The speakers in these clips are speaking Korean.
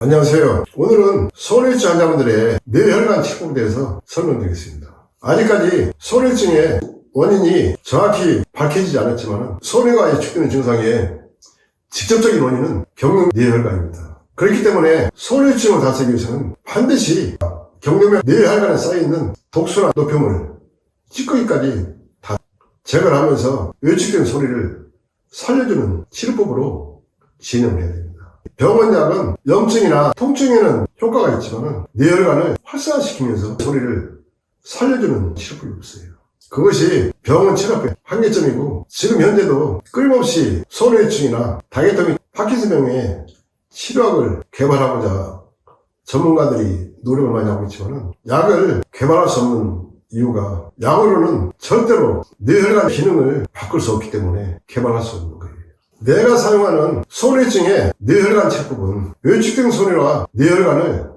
안녕하세요. 오늘은 손해증 환자분들의 뇌혈관 치료법에 대해서 설명드리겠습니다. 아직까지 손해증의 원인이 정확히 밝혀지지 않았지만 손해가 예측되는 증상의 직접적인 원인은 경련 뇌혈관입니다. 그렇기 때문에 손해증을 다스리기 위해서는 반드시 경련의 뇌혈관에 쌓여있는 독소나 노폐물, 찌꺼기까지 다 제거를 하면서 예측된 손해를 살려주는 치료법으로 진행을 해야 됩니다. 병원약은 염증이나 통증에는 효과가 있지만 뇌혈관을 활성화시키면서 소리를 살려주는 치료법이 없어요. 그것이 병원 치료법의 한계점이고 지금 현재도 끊임없이 손해증이나 다이어트 및 파킨슨병의 치료약을 개발하고자 전문가들이 노력을 많이 하고 있지만 약을 개발할 수 없는 이유가 약으로는 절대로 뇌혈관 기능을 바꿀 수 없기 때문에 개발할 수 없는 거예요. 내가 사용하는 손해증의 뇌혈관 치료법은 예측된 손해와 뇌혈관을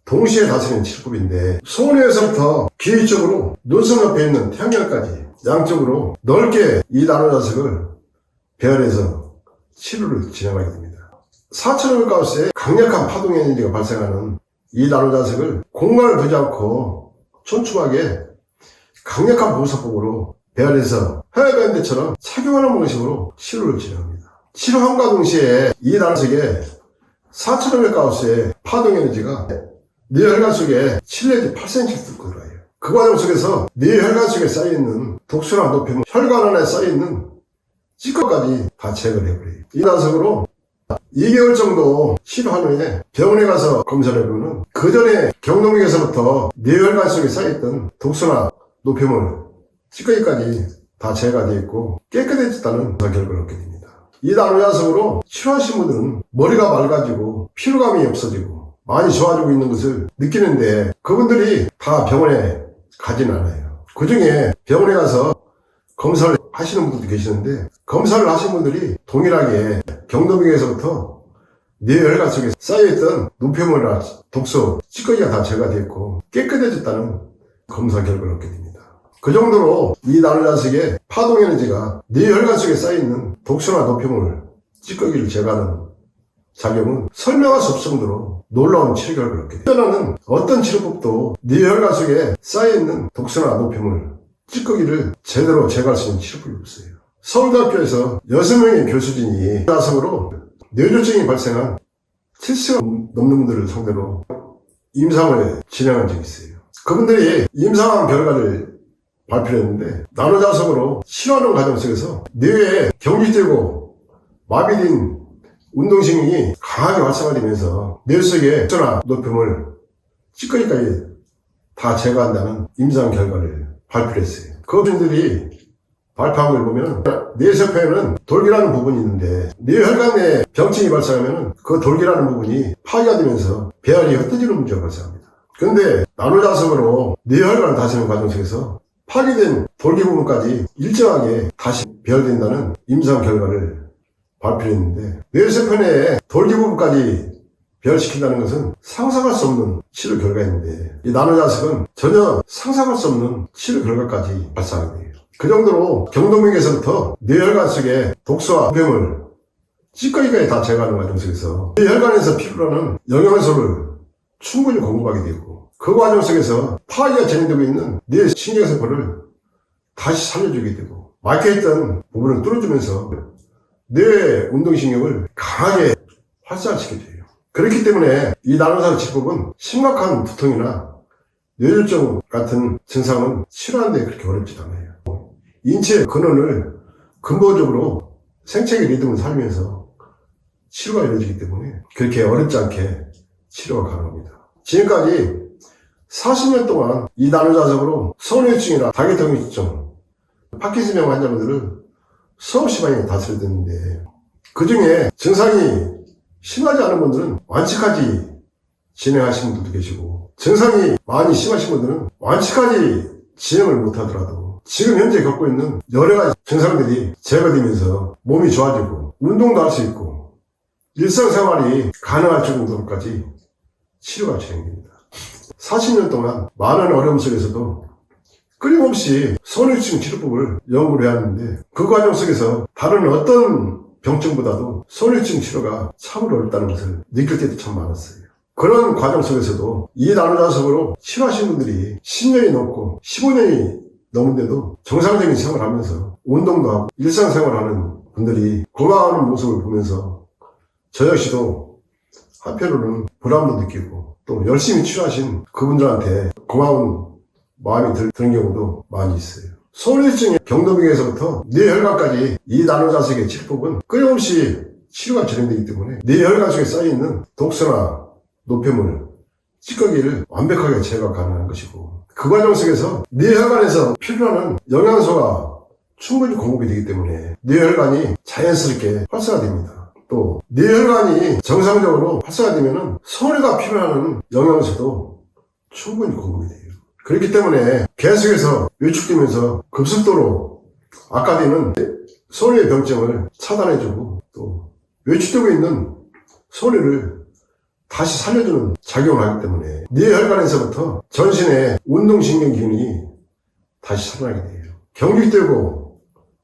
동시에 다스리는 치료법인데 손해에서부터 귀 쪽으로 눈썹 옆에 있는 태양혈까지 양쪽으로 넓게 이 나노자석을 배열해서 치료를 진행하게 됩니다. 4,500가우스의 강력한 파동 에너지가 발생하는 이 나노자석을 공간을 두지 않고 촘촘하게 강력한 보호석법으로 배열해서 헤어밴드처럼 착용하는 방식으로 치료를 진행합니다. 치료함과 동시에 이 나노석에 4,500가우스의 파동 에너지가 뇌혈관 속에 7 내지 8cm 뚫고 들어와요. 그 과정 속에서 뇌혈관 속에 쌓여있는 독소나 노폐물, 혈관 안에 쌓여있는 찌꺼기까지 다 제거를 해버려요. 이 나노석으로 2개월 정도 치료한 후에 병원에 가서 검사를 해보면 그 전에 경동맥에서부터 뇌혈관 속에 쌓여있던 독소나 노폐물, 찌꺼기까지 다 제거되어 있고 깨끗해졌다는 결과를 얻게 됩니다. 이 나노자석으로 치료하신 분들은 머리가 맑아지고 피로감이 없어지고 많이 좋아지고 있는 것을 느끼는데 그분들이 다 병원에 가진 않아요. 그 중에 병원에 가서 검사를 하시는 분들도 계시는데 검사를 하신 분들이 동일하게 경동맥에서부터 뇌혈관 속에 쌓여있던 노폐물이나 독소, 찌꺼기가 다 제거되어 있고 깨끗해졌다는 검사 결과를 얻게 됩니다. 그 정도로 이 나노자석의 파동 에너지가 뇌혈관 속에 쌓여있는 독소나 노폐물, 찌꺼기를 제거하는 작용은 설명할 수 없을 정도로 놀라운 치료 결과를 얻게 됩니다. 하나는 어떤 치료법도 뇌혈관 속에 쌓여있는 독소나 노폐물, 찌꺼기를 제대로 제거할 수 있는 치료법이 없어요. 서울대학교에서 6명의 교수진이 자석으로 뇌졸중이 발생한 70가 넘는 분들을 상대로 임상을 진행한 적이 있어요. 그분들이 임상한 결과를 발표를 했는데 나노자석으로 치료하는 과정 속에서 뇌에 경직되고 마비된 운동신경이 강하게 활성화되면서 뇌 속에 독소나 노폐물, 찌꺼기까지 다 제거한다는 임상 결과를 발표를 했어요. 그 분들이 발표한 걸 보면 뇌세포에는 돌기라는 부분이 있는데 뇌혈관 내에 병증이 발생하면 그 돌기라는 부분이 파괴가 되면서 배열이 흩어지는 문제가 발생합니다. 그런데 나노자석으로 뇌혈관을 다스리는 과정 속에서 파괴된 돌기 부분까지 일정하게 다시 배열된다는 임상 결과를 발표했는데 뇌세포 내에 돌기 부분까지 배열시킨다는 것은 상상할 수 없는 치료 결과인데 이 나노자석은 전혀 상상할 수 없는 치료 결과까지 발생하게 돼요. 그 정도로 경동맥에서부터 뇌혈관 속에 독소와 노폐물, 찌꺼기까지 다 제거하는 과정 속에서 뇌혈관에서 필요로 하는 영양소를 충분히 공급하게 되고 그 과정 속에서 파괴가 진행되고 있는 뇌 신경세포를 다시 살려주게 되고 막혀있던 부분을 뚫어주면서 뇌 운동신경을 강하게 활성화시켜줘요. 그렇기 때문에 이 나노자석 치료법은 심각한 두통이나 뇌졸중 같은 증상은 치료하는 데 그렇게 어렵지 않아요. 인체의 근원을 근본적으로 생체의 리듬을 살면서 치료가 이루어지기 때문에 그렇게 어렵지 않게 치료가 가능합니다. 지금까지 40년 동안 이 나노자석으로 손해증이나 다이어트증, 파킨슨병 환자분들을 수없이 많이 다스려드렸는데 그 중에 증상이 심하지 않은 분들은 완치까지 진행하신 분들도 계시고 증상이 많이 심하신 분들은 완치까지 진행을 못하더라도 지금 현재 겪고 있는 여러 가지 증상들이 제거되면서 몸이 좋아지고 운동도 할 수 있고 일상생활이 가능할 정도로까지 치료가 진행됩니다. 40년 동안 많은 어려움 속에서도 끊임없이 손해증 치료법을 연구를 해왔는데 그 과정 속에서 다른 어떤 병증보다도 손해증 치료가 참으로 어렵다는 것을 느낄 때도 참 많았어요. 그런 과정 속에서도 이 나노자석으로 치료하신 분들이 10년이 넘고 15년이 넘은데도 정상적인 생활을 하면서 운동도 하고 일상생활하는 분들이 고마워하는 모습을 보면서 저 역시도 한편으로는 보람도 느끼고 또 열심히 치료하신 그분들한테 고마운 마음이 드는 경우도 많이 있어요. 손해증의 경도비에서부터 뇌혈관까지 이 나노자석의 치료법은 끊임없이 치료가 진행되기 때문에 뇌혈관 속에 쌓여있는 독소나 노폐물, 찌꺼기를 완벽하게 제거가 가능한 것이고 그 과정 속에서 뇌혈관에서 필요한 영양소가 충분히 공급이 되기 때문에 뇌혈관이 자연스럽게 활성화됩니다. 또 뇌혈관이 정상적으로 활성화되면 손해가 필요한 영양소도 충분히 공급이 돼요. 그렇기 때문에 계속해서 위축되면서 급속도로 악화되는 손해의 병증을 차단해주고 또 위축되고 있는 손해를 다시 살려주는 작용을 하기 때문에 뇌혈관에서부터 전신의 운동신경 기능이 다시 살아나게 돼요. 경직되고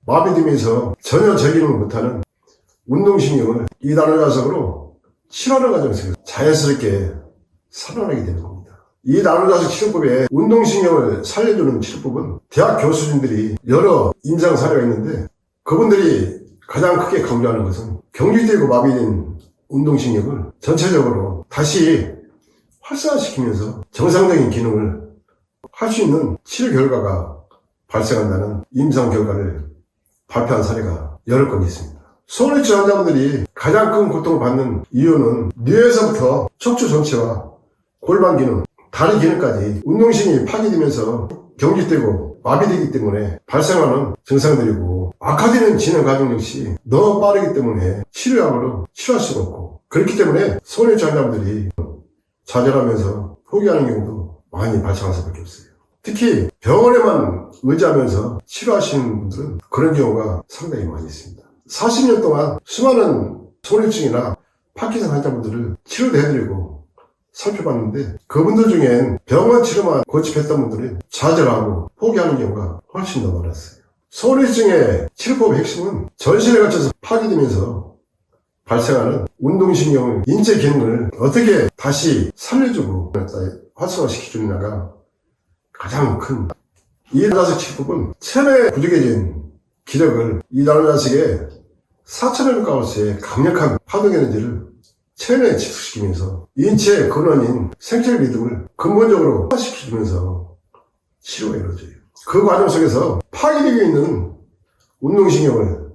마비되면서 전혀 제기를 못하는 운동신경을 이 나노자석으로 치료하는 과정에서 자연스럽게 살아나게 되는 겁니다. 이 나노자석 치료법에 운동신경을 살려주는 치료법은 대학 교수진들이 여러 임상 사례가 있는데 그분들이 가장 크게 강조하는 것은 경직되고 마비된 운동신경을 전체적으로 다시 활성화시키면서 정상적인 기능을 할 수 있는 치료 결과가 발생한다는 임상 결과를 발표한 사례가 여러 건 있습니다. 손해증 환자분들이 가장 큰 고통을 받는 이유는 뇌에서부터 척추 전체와 골반 기능, 다리 기능까지 운동신경이 파괴되면서 경직되고 마비되기 때문에 발생하는 증상들이고 악화되는 진행 과정 역시 너무 빠르기 때문에 치료약으로 치료할 수가 없고 그렇기 때문에 손해증 환자분들이 좌절하면서 포기하는 경우도 많이 발생할 수밖에 없어요. 특히 병원에만 의지하면서 치료하시는 분들은 그런 경우가 상당히 많이 있습니다. 40년 동안 수많은 손해증이나 파킨슨 환자분들을 치료도 해드리고 살펴봤는데 그분들 중엔 병원 치료만 고집했던 분들은 좌절하고 포기하는 경우가 훨씬 더 많았어요. 손해증의 치료법의 핵심은 전신에 걸쳐서 파괴되면서 발생하는 운동신경, 인체 기능을 어떻게 다시 살려주고 활성화시켜주느냐가 가장 큰 이 나노자석 치료법은 체내에 부족해진 기력을 이 나노자석에 4000mHz의 강력한 파동 에너지를 체내에 집중시키면서 인체의 근원인 생체 리듬을 근본적으로 활성화시켜주면서 치료가 이루어져요. 그 과정 속에서 파괴되어 있는 운동신경을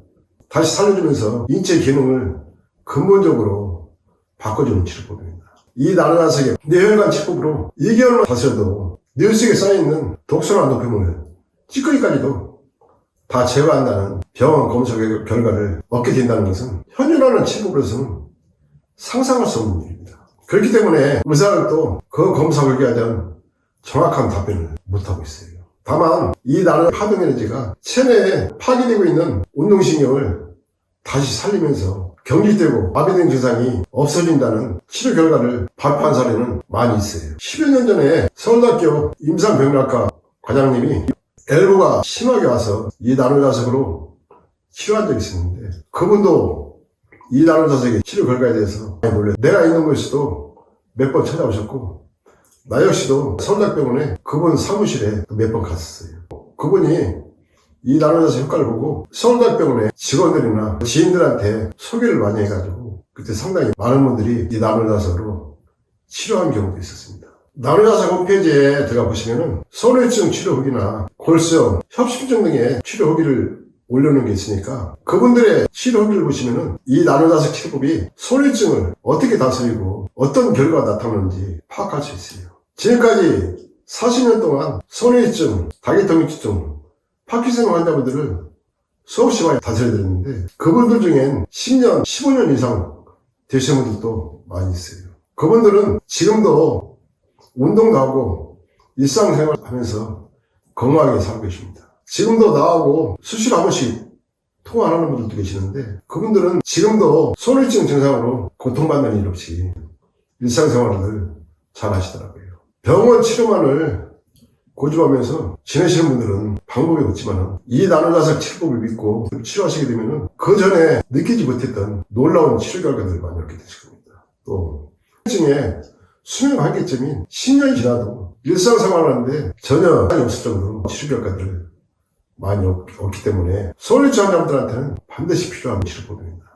다시 살려주면서 인체 기능을 근본적으로 바꿔주는 치료법입니다. 이 나노자석의 뇌혈관 치료법으로 2개월만 다스려도 뇌 속에 쌓여있는 독소나 노폐물, 찌꺼기까지도 다 제거한다는 병원 검사 결과를 얻게 된다는 것은 현존하는 치료법으로서는 상상할 수 없는 일입니다. 그렇기 때문에 의사들도 그 검사 결과에 대한 정확한 답변을 못하고 있어요. 다만 이 나노 파동 에너지가 체내에 파괴되고 있는 운동신경을 다시 살리면서 경직되고 마비된 증상이 없어진다는 치료 결과를 발표한 사례는 많이 있어요. 10여 년 전에 서울대학교 임상병리학과 과장님이 엘보가 심하게 와서 이 나노자석으로 치료한 적이 있었는데 그분도 이 나노자석의 치료 결과에 대해서 많이 놀래 내가 있는 곳에서도 몇 번 찾아오셨고 나 역시도 서울대학병원에 그분 사무실에 몇 번 갔었어요. 그분이 이 나노자석 효과를 보고 서울대학병원의 직원들이나 지인들한테 소개를 많이 해가지고 그때 상당히 많은 분들이 이 나노자석으로 치료한 경우도 있었습니다. 나노자석 홈페이지에 들어가 보시면은 손해증 치료 후기나 골수염, 협심증 등의 치료 후기를 올려놓은 게 있으니까 그분들의 치료 후기를 보시면은 이 나노자석 치료법이 손해증을 어떻게 다스리고 어떤 결과가 나타나는지 파악할 수 있어요. 지금까지 40년 동안 손해증, 다기통증, 파킨슨 환자분들을 수없이 많이 다스려드렸는데 그분들 중엔 10년, 15년 이상 되신 분들도 많이 있어요. 그분들은 지금도 운동도 하고 일상생활 하면서 건강하게 살고 계십니다. 지금도 나하고 수시로 한 번씩 통화하는 분들도 계시는데 그분들은 지금도 손해증 증상으로 고통받는 일 없이 일상생활을 잘 하시더라고요. 병원 치료만을 고집하면서 지내시는 분들은 방법이 없지만 이 나노자석 치료법을 믿고 치료하시게 되면 그 전에 느끼지 못했던 놀라운 치료 결과들을 많이 얻게 되실 겁니다. 또 통증의 수명 한계점인 10년이 지나도 일상생활을 하는데 전혀 이상이 없을 정도로 치료 결과들을 많이 얻기 때문에 소아일치 환자분들한테는 반드시 필요한 치료법입니다.